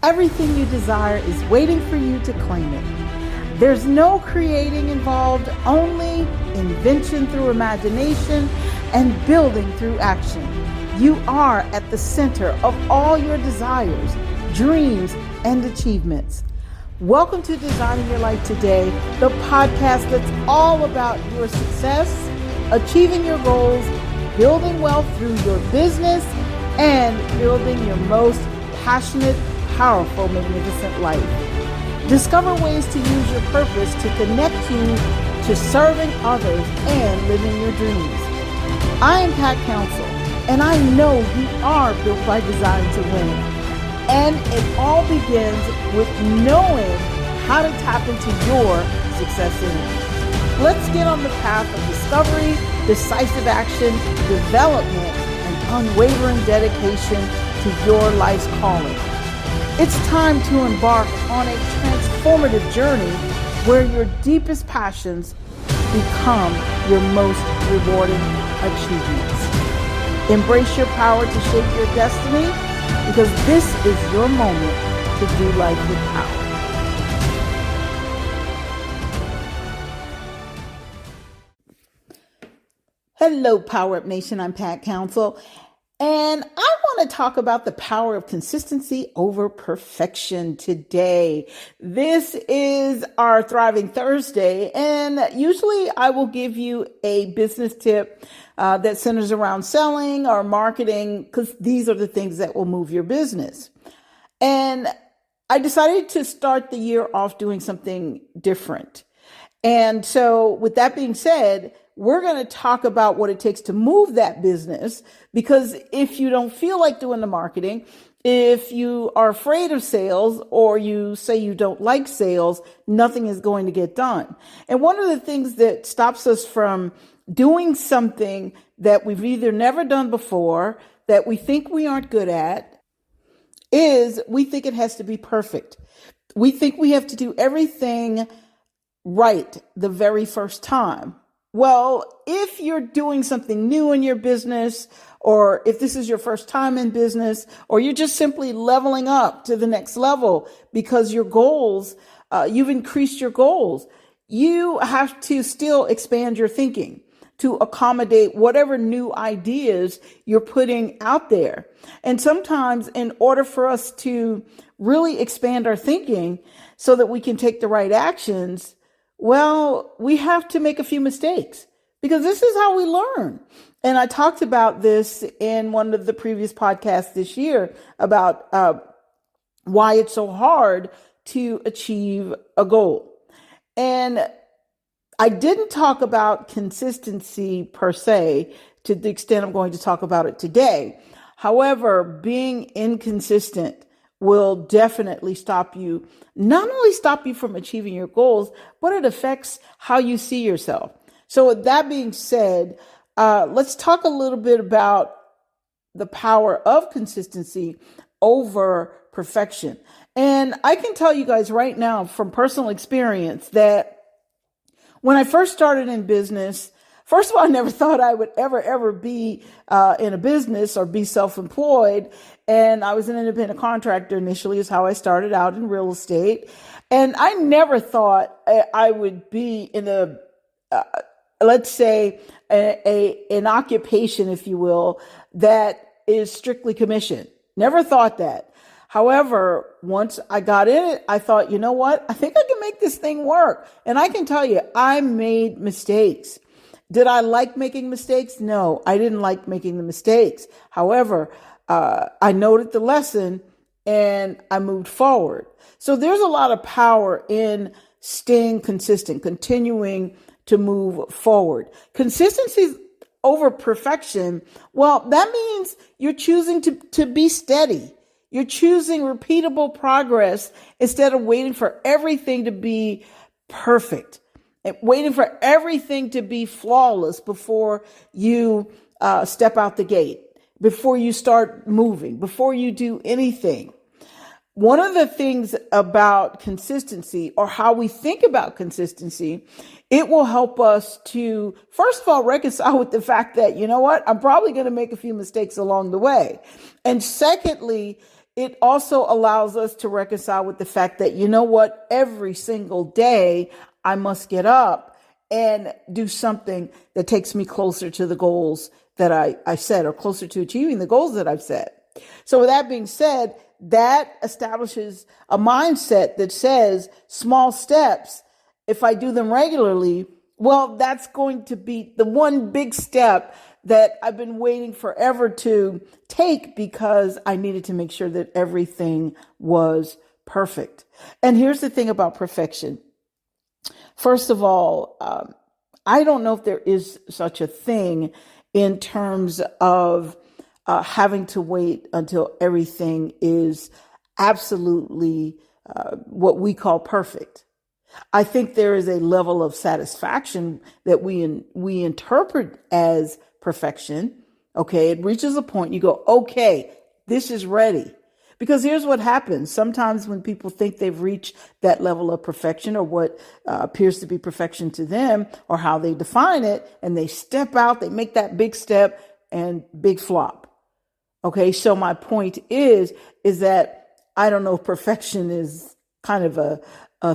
Everything you desire is waiting for you to claim it. There's no creating involved, only invention through imagination and building through action. You are at the center of all your desires, dreams, and achievements. Welcome to Designing Your Life Today, the podcast that's all about your success, achieving your goals, building wealth through your business, and building your most passionate, powerful, magnificent life. Discover ways to use your purpose to connect you to serving others and living your dreams. I am Pat Council, and I know you are built by design to win. And it all begins with knowing how to tap into your success energy. Let's get on the path of discovery, decisive action, development, and unwavering dedication to your life's calling. It's time to embark on a transformative journey where your deepest passions become your most rewarding achievements. Embrace your power to shape your destiny, because this is your moment to do life with power. Hello, Power Up Nation. I'm Pat Council, and I want to talk about the power of consistency over perfection today. This is our Thriving Thursday, and usually I will give you a business tip that centers around selling or marketing, because these are the things that will move your business. And I decided to start the year off doing something different. And so with that being said, we're going to talk about what it takes to move that business, because if you don't feel like doing the marketing, if you are afraid of sales, or you say you don't like sales, nothing is going to get done. And one of the things that stops us from doing something that we've either never done before, that we think we aren't good at, is we think it has to be perfect. We think we have to do everything right the very first time. Well, if you're doing something new in your business, or if this is your first time in business, or you're just simply leveling up to the next level because your goals, you've increased your goals, you have to still expand your thinking to accommodate whatever new ideas you're putting out there. And sometimes in order for us to really expand our thinking so that we can take the right actions, well, we have to make a few mistakes, because this is how we learn. And I talked about this in one of the previous podcasts this year about why it's so hard to achieve a goal. And I didn't talk about consistency per se to the extent I'm going to talk about it today. However, being inconsistent will definitely not only stop you from achieving your goals, but it affects how you see yourself. So with that being said, let's talk a little bit about the power of consistency over perfection. And I can tell you guys right now from personal experience that when I first started in business, first of all, I never thought I would ever be in a business or be self-employed. And I was an independent contractor initially, is how I started out in real estate. And I never thought I would be in let's say, an occupation, if you will, that is strictly commission. Never thought that. However, once I got in it, I thought, you know what? I think I can make this thing work. And I can tell you, I made mistakes. Did I like making mistakes? No, I didn't like making the mistakes. However, I noted the lesson and I moved forward. So there's a lot of power in staying consistent, continuing to move forward. Consistency over perfection. Well, that means you're choosing to be steady. You're choosing repeatable progress instead of waiting for everything to be perfect. Waiting for everything to be flawless before you step out the gate, before you start moving, before you do anything. One of the things about consistency, or how we think about consistency, it will help us to, first of all, reconcile with the fact that, you know what, I'm probably going to make a few mistakes along the way. And secondly, it also allows us to reconcile with the fact that, you know what, every single day I must get up and do something that takes me closer to the goals that I set, or closer to achieving the goals that I've set. So with that being said, that establishes a mindset that says small steps, if I do them regularly, well, that's going to be the one big step that I've been waiting forever to take, because I needed to make sure that everything was perfect. And here's the thing about perfection. First of all, I don't know if there is such a thing in terms of having to wait until everything is absolutely what we call perfect. I think there is a level of satisfaction that we interpret as perfection. Okay, it reaches a point you go, okay, this is ready. Because here's what happens. Sometimes when people think they've reached that level of perfection, or what appears to be perfection to them, or how they define it, and they step out, they make that big step, and big flop. Okay, so my point is that I don't know if perfection is kind of a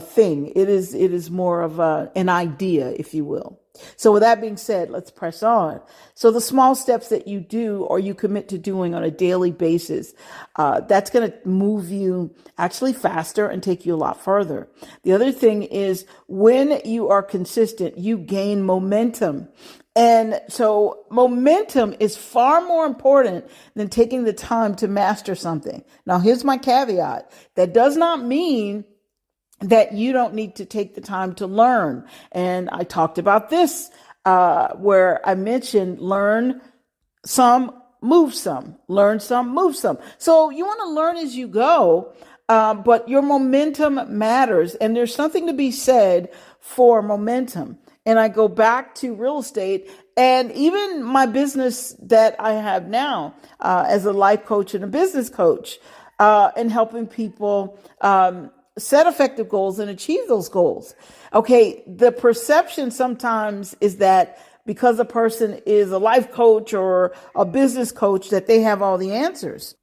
thing. It is more of an idea, if you will. So with that being said, let's press on. So the small steps that you do, or you commit to doing on a daily basis, that's going to move you actually faster and take you a lot further. The other thing is, when you are consistent, you gain momentum. And so momentum is far more important than taking the time to master something. Now, here's my caveat. That does not mean that you don't need to take the time to learn. And I talked about this, where I mentioned learn some, move some, learn some, move some. So you want to learn as you go, but your momentum matters. And there's something to be said for momentum. And I go back to real estate, and even my business that I have now, as a life coach and a business coach, and helping people, set effective goals and achieve those goals. Okay, the perception sometimes is that because a person is a life coach or a business coach, that they have all the answers.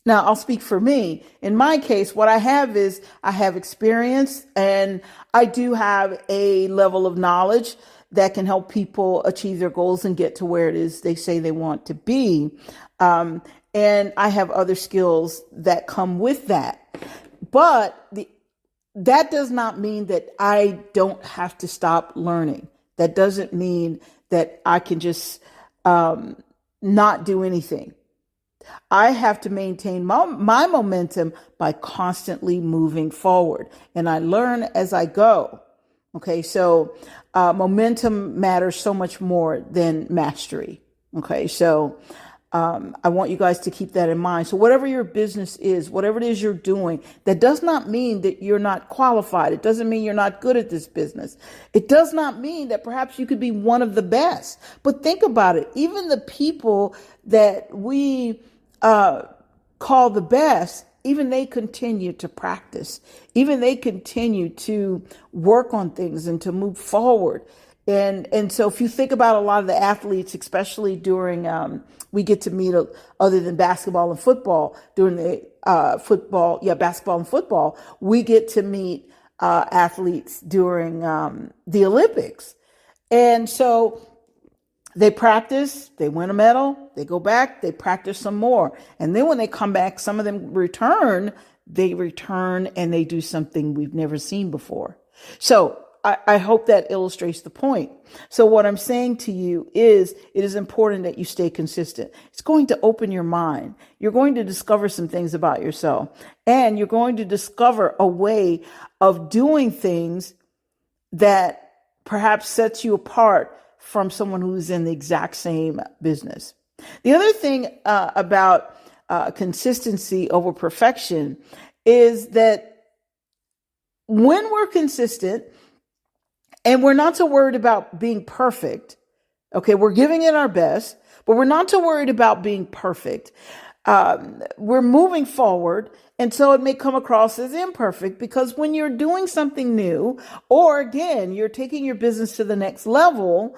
Now, I'll speak for me. In my case, what I have is I have experience, and I do have a level of knowledge that can help people achieve their goals and get to where it is they say they want to be. And I have other skills that come with that. But that does not mean that I don't have to stop learning. That doesn't mean that I can just not do anything. I have to maintain my momentum by constantly moving forward. And I learn as I go. Okay, so momentum matters so much more than mastery. Okay, so I want you guys to keep that in mind. So whatever your business is, whatever it is you're doing, that does not mean that you're not qualified. It doesn't mean you're not good at this business. It does not mean that perhaps you could be one of the best. But think about it. Even the people that we call the best, even they continue to practice. Even they continue to work on things and to move forward. And so if you think about a lot of the athletes, especially during, we get to meet, other than basketball and football, during the basketball and football, we get to meet athletes during the Olympics. And so they practice, they win a medal, they go back, they practice some more. And then when they come back, some of them return and they do something we've never seen before. So I hope that illustrates the point. So what I'm saying to you is, it is important that you stay consistent. It's going to open your mind. You're going to discover some things about yourself, and you're going to discover a way of doing things that perhaps sets you apart from someone who's in the exact same business. The other thing about consistency over perfection is that when we're consistent, and we're not so worried about being perfect. Okay, we're giving it our best, but we're not so worried about being perfect. We're moving forward. And so it may come across as imperfect, because when you're doing something new, or again, you're taking your business to the next level,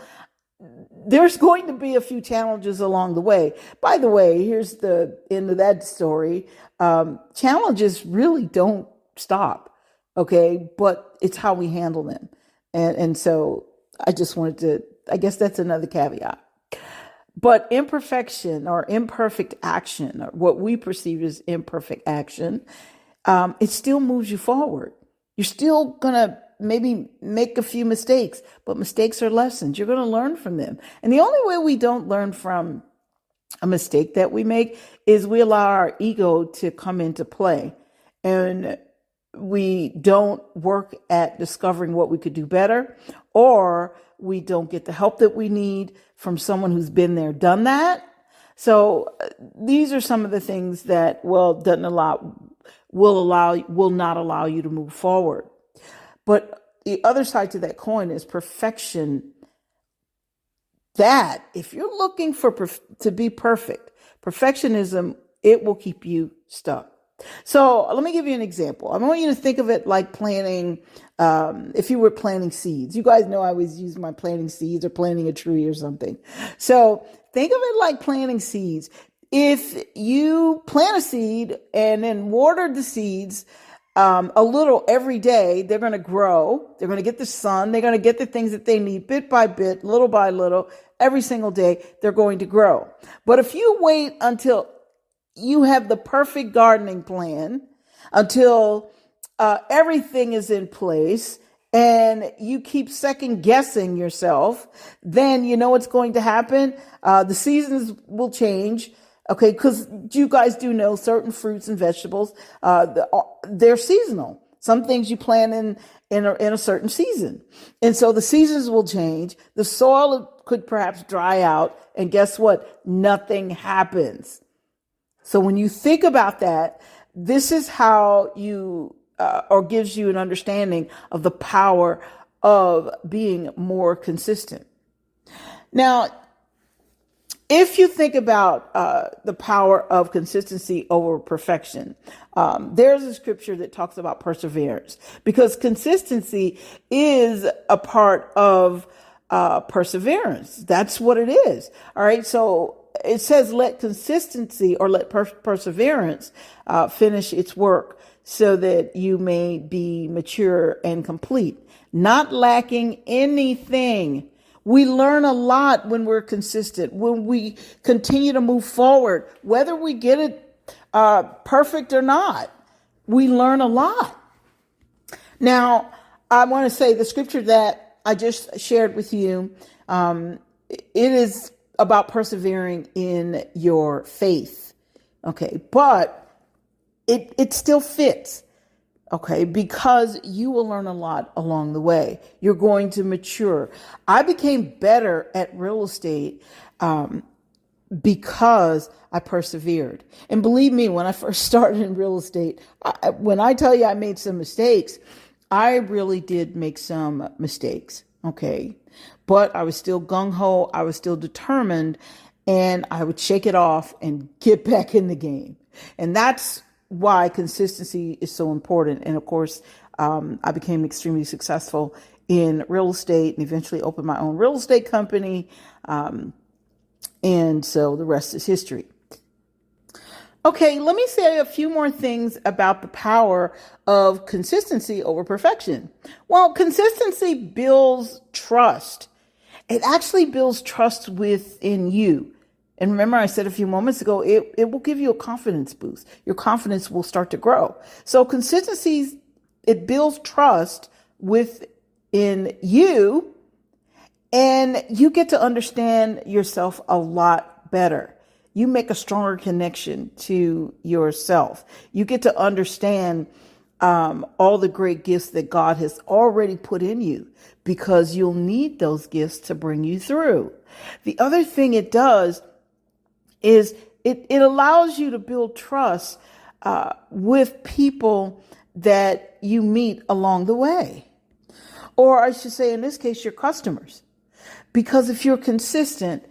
there's going to be a few challenges along the way. By the way, here's the end of that story. Challenges really don't stop, okay? But it's how we handle them. And so I just wanted to, I guess that's another caveat. But imperfection or imperfect action, or what we perceive as imperfect action, it still moves you forward. You're still going to maybe make a few mistakes, but mistakes are lessons. You're going to learn from them. And the only way we don't learn from a mistake that we make is we allow our ego to come into play, and we don't work at discovering what we could do better, or we don't get the help that we need from someone who's been there, done that. So these are some of the things that, well, will not allow you to move forward. But the other side to that coin is perfection. That if you're looking to be perfect, perfectionism, it will keep you stuck. So let me give you an example. I want you to think of it like planting, if you were planting seeds. You guys know I always use my planting seeds or planting a tree or something. So think of it like planting seeds. If you plant a seed and then water the seeds a little every day, they're going to grow. They're going to get the sun. They're going to get the things that they need bit by bit, little by little, every single day. They're going to grow. But if you wait until you have the perfect gardening plan, until everything is in place, and you keep second guessing yourself, then you know what's going to happen. The seasons will change. Okay, because you guys do know certain fruits and vegetables, they're seasonal. Some things you plant in a certain season. And so the seasons will change. The soil could perhaps dry out. And guess what? Nothing happens. So when you think about that, this is how you, or gives you an understanding of the power of being more consistent. Now, if you think about the power of consistency over perfection, there's a scripture that talks about perseverance, because consistency is a part of perseverance. That's what it is. All right. So it says, let consistency, or let perseverance finish its work, so that you may be mature and complete, not lacking anything. We learn a lot when we're consistent, when we continue to move forward, whether we get it perfect or not. We learn a lot. Now, I want to say the scripture that I just shared with you, it is about persevering in your faith. Okay, but it still fits. Okay, because you will learn a lot along the way. You're going to mature. I became better at real estate because I persevered. And believe me, when I first started in real estate, when I tell you I made some mistakes, I really did make some mistakes. Okay, but I was still gung-ho. I was still determined, and I would shake it off and get back in the game. And that's why consistency is so important. And of course, I became extremely successful in real estate and eventually opened my own real estate company. And so the rest is history. Okay, let me say a few more things about the power of consistency over perfection. Well, consistency builds trust. It actually builds trust within you. And remember, I said a few moments ago, it will give you a confidence boost. Your confidence will start to grow. So consistency, it builds trust within you, and you get to understand yourself a lot better. You make a stronger connection to yourself. You get to understand all the great gifts that God has already put in you, because you'll need those gifts to bring you through. The other thing it does is it allows you to build trust with people that you meet along the way. Or I should say, in this case, your customers. Because if you're consistent,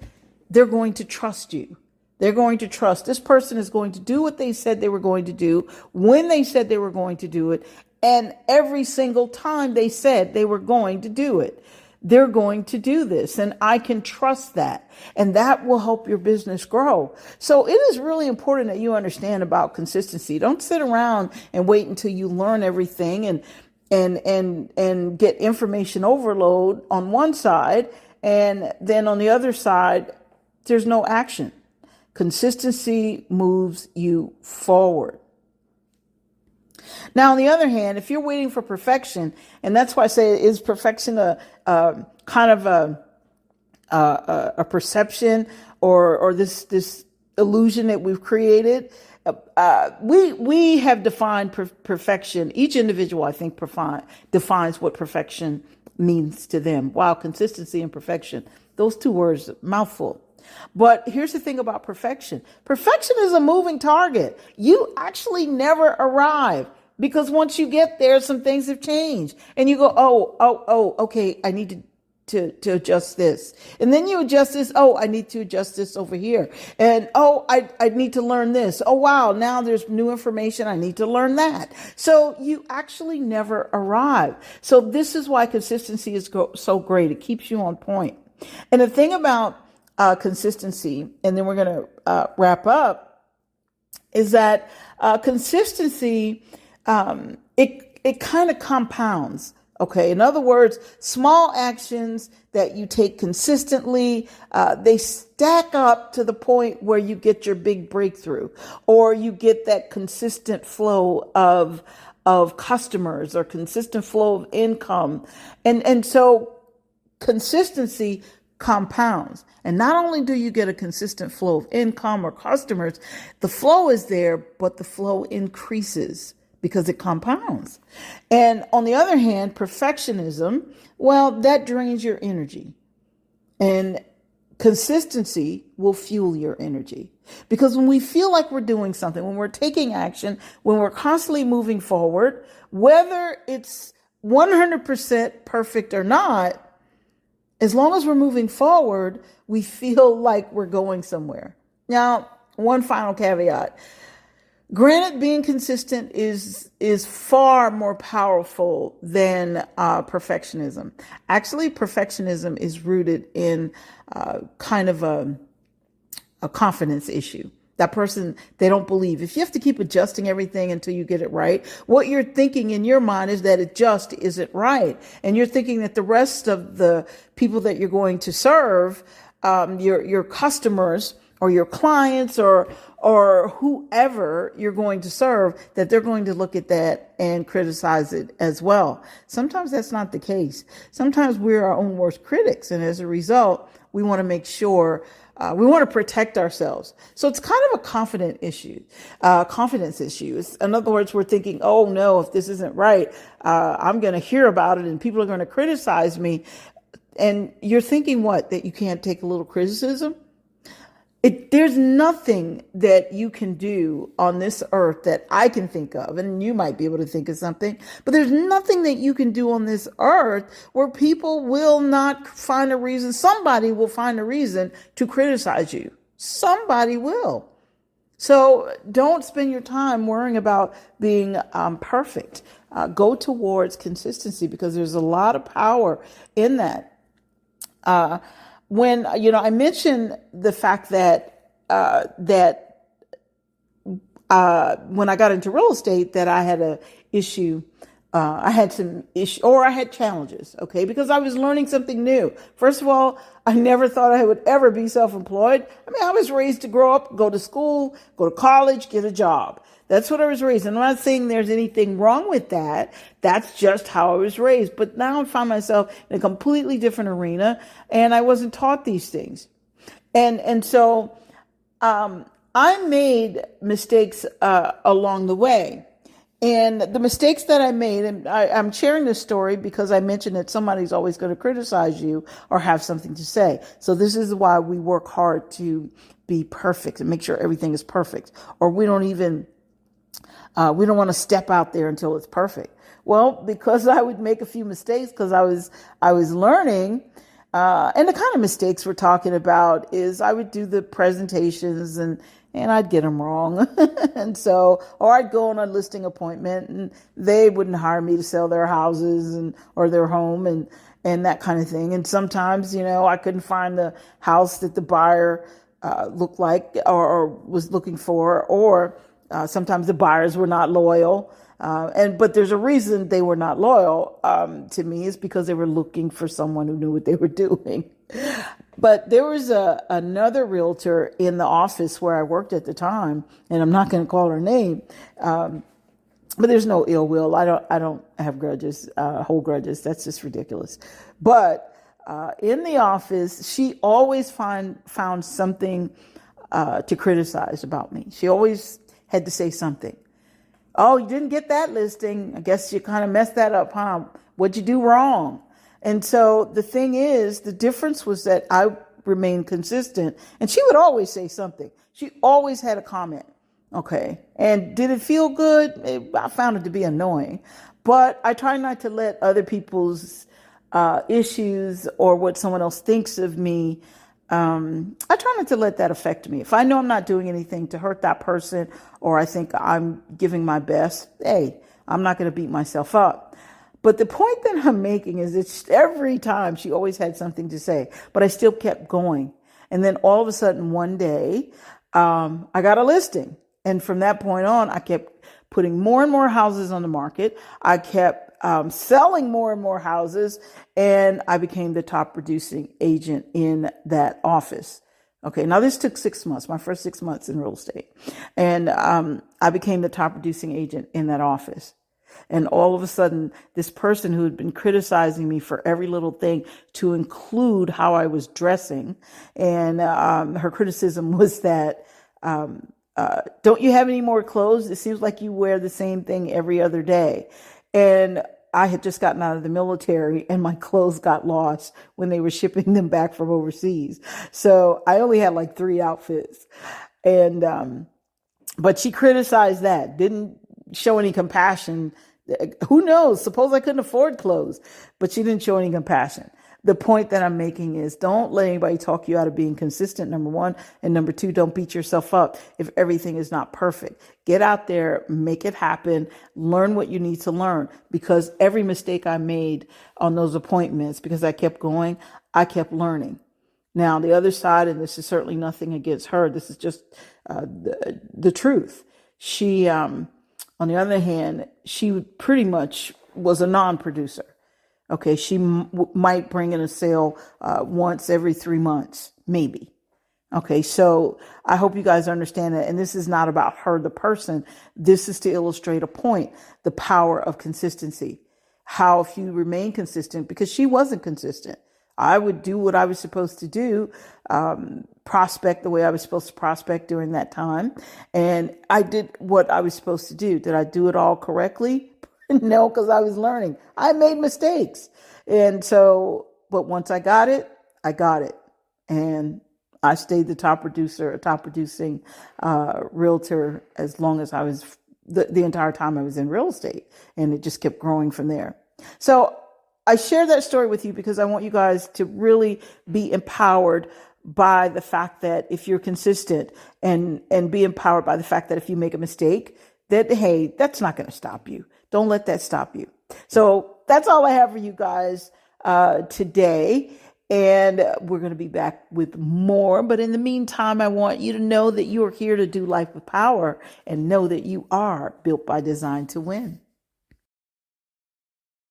they're going to trust you. They're going to trust this person is going to do what they said they were going to do, when they said they were going to do it, and every single time they said they were going to do it. they're going to do this, and I can trust that, and that will help your business grow. So it is really important that you understand about consistency. Don't sit around and wait until you learn everything and get information overload on one side, and then on the other side there's no action. Consistency moves you forward. Now, on the other hand, if you're waiting for perfection, and that's why I say, is perfection a kind of a perception or this illusion that we've created? We have defined perfection. Each individual, I think, defines what perfection means to them. Wow, consistency and perfection, those two words, mouthful. But here's the thing about perfection. Perfection is a moving target. You actually never arrive, because once you get there, some things have changed, and you go, okay, I need to adjust this. And then you adjust this. Oh, I need to adjust this over here. And I need to learn this. Oh, wow, now there's new information. I need to learn that. So you actually never arrive. So this is why consistency is so great. It keeps you on point. And the thing about consistency, and then we're going to wrap up, is that consistency, it kind of compounds. Okay. In other words, small actions that you take consistently, they stack up to the point where you get your big breakthrough, or you get that consistent flow of customers, or consistent flow of income. And so consistency compounds. And not only do you get a consistent flow of income or customers, the flow is there, but the flow increases because it compounds. And on the other hand, perfectionism, well, that drains your energy. And consistency will fuel your energy. Because when we feel like we're doing something, when we're taking action, when we're constantly moving forward, whether it's 100% perfect or not, as long as we're moving forward, we feel like we're going somewhere. Now, one final caveat. Granted, being consistent is far more powerful than perfectionism. Actually, perfectionism is rooted in kind of a confidence issue. That person, they don't believe. If you have to keep adjusting everything until you get it right, what you're thinking in your mind is that it just isn't right. And you're thinking that the rest of the people that you're going to serve, your customers or your clients or whoever you're going to serve, that they're going to look at that and criticize it as well. Sometimes that's not the case. Sometimes we're our own worst critics. And as a result, we want to make sure we want to protect ourselves. So it's kind of a confidence issue. In other words, we're thinking, oh no, if this isn't right, I'm going to hear about it and people are going to criticize me. And you're thinking what? That you can't take a little criticism? There's nothing that you can do on this earth that I can think of, and you might be able to think of something, but there's nothing that you can do on this earth where people will not find a reason. Somebody will find a reason to criticize you. Somebody will. So don't spend your time worrying about being perfect. Go towards consistency, because there's a lot of power in that. When, I mentioned the fact that when I got into real estate, that I had I had challenges, okay, because I was learning something new. First of all, I never thought I would ever be self-employed. I mean, I was raised to grow up, go to school, go to college, get a job. That's what I was raised. And I'm not saying there's anything wrong with that. That's just how I was raised. But now I find myself in a completely different arena, and I wasn't taught these things. And so I made mistakes along the way. And the mistakes that I made, and I'm sharing this story because I mentioned that somebody's always going to criticize you or have something to say. So this is why we work hard to be perfect and make sure everything is perfect. Or we don't want to step out there until it's perfect. Well, because I would make a few mistakes because I was learning, and the kind of mistakes we're talking about is I would do the presentations and and I'd get them wrong. And so, or I'd go on a listing appointment and they wouldn't hire me to sell their houses or their home and that kind of thing. And sometimes, I couldn't find the house that the buyer looked like or was looking for, or sometimes the buyers were not loyal. But there's a reason they were not loyal to me, is because they were looking for someone who knew what they were doing. But there was another realtor in the office where I worked at the time, and I'm not going to call her name, but there's no ill will. I don't have grudges, hold grudges. That's just ridiculous. But in the office, she always found something to criticize about me. She always had to say something. Oh, you didn't get that listing. I guess you kind of messed that up, huh? What'd you do wrong? And so the thing is, the difference was that I remained consistent, and she would always say something. She always had a comment. Okay. And did it feel good? I found it to be annoying, but I try not to let other people's issues or what someone else thinks of me. I try not to let that affect me. If I know I'm not doing anything to hurt that person, or I think I'm giving my best, hey, I'm not going to beat myself up. But the point that I'm making is that every time she always had something to say, but I still kept going. And then all of a sudden one day, I got a listing. And from that point on, I kept putting more and more houses on the market. I kept selling more and more houses, and I became the top producing agent in that office. Okay, now this took 6 months, my first 6 months in real estate. And I became the top producing agent in that office. And all of a sudden, this person who had been criticizing me for every little thing, to include how I was dressing, and her criticism was that, don't you have any more clothes? It seems like you wear the same thing every other day. And I had just gotten out of the military, and my clothes got lost when they were shipping them back from overseas. So I only had like 3 outfits. And, but she criticized that, didn't show any compassion. Who knows? Suppose I couldn't afford clothes, but she didn't show any compassion. The point that I'm making is, don't let anybody talk you out of being consistent, number one. And number two, don't beat yourself up if everything is not perfect. Get out there, make it happen, learn what you need to learn, because every mistake I made on those appointments, because I kept going, I kept learning. Now, the other side, and this is certainly nothing against her, this is just the truth. She, on the other hand, she pretty much was a non-producer. Okay, she might bring in a sale once every 3 months, maybe. Okay, so I hope you guys understand that. And this is not about her, the person. This is to illustrate a point, the power of consistency. How if you remain consistent, because she wasn't consistent. I would do what I was supposed to do, prospect the way I was supposed to prospect during that time. And I did what I was supposed to do. Did I do it all correctly? No, because I was learning. I made mistakes. And so, but once I got it, I got it. And I stayed the top producing realtor as long as I was, the entire time I was in real estate. And it just kept growing from there. So I share that story with you because I want you guys to really be empowered by the fact that if you're consistent, and be empowered by the fact that if you make a mistake, that, hey, that's not going to stop you. Don't let that stop you. So that's all I have for you guys today. And we're going to be back with more. But in the meantime, I want you to know that you are here to do life with power, and know that you are built by design to win.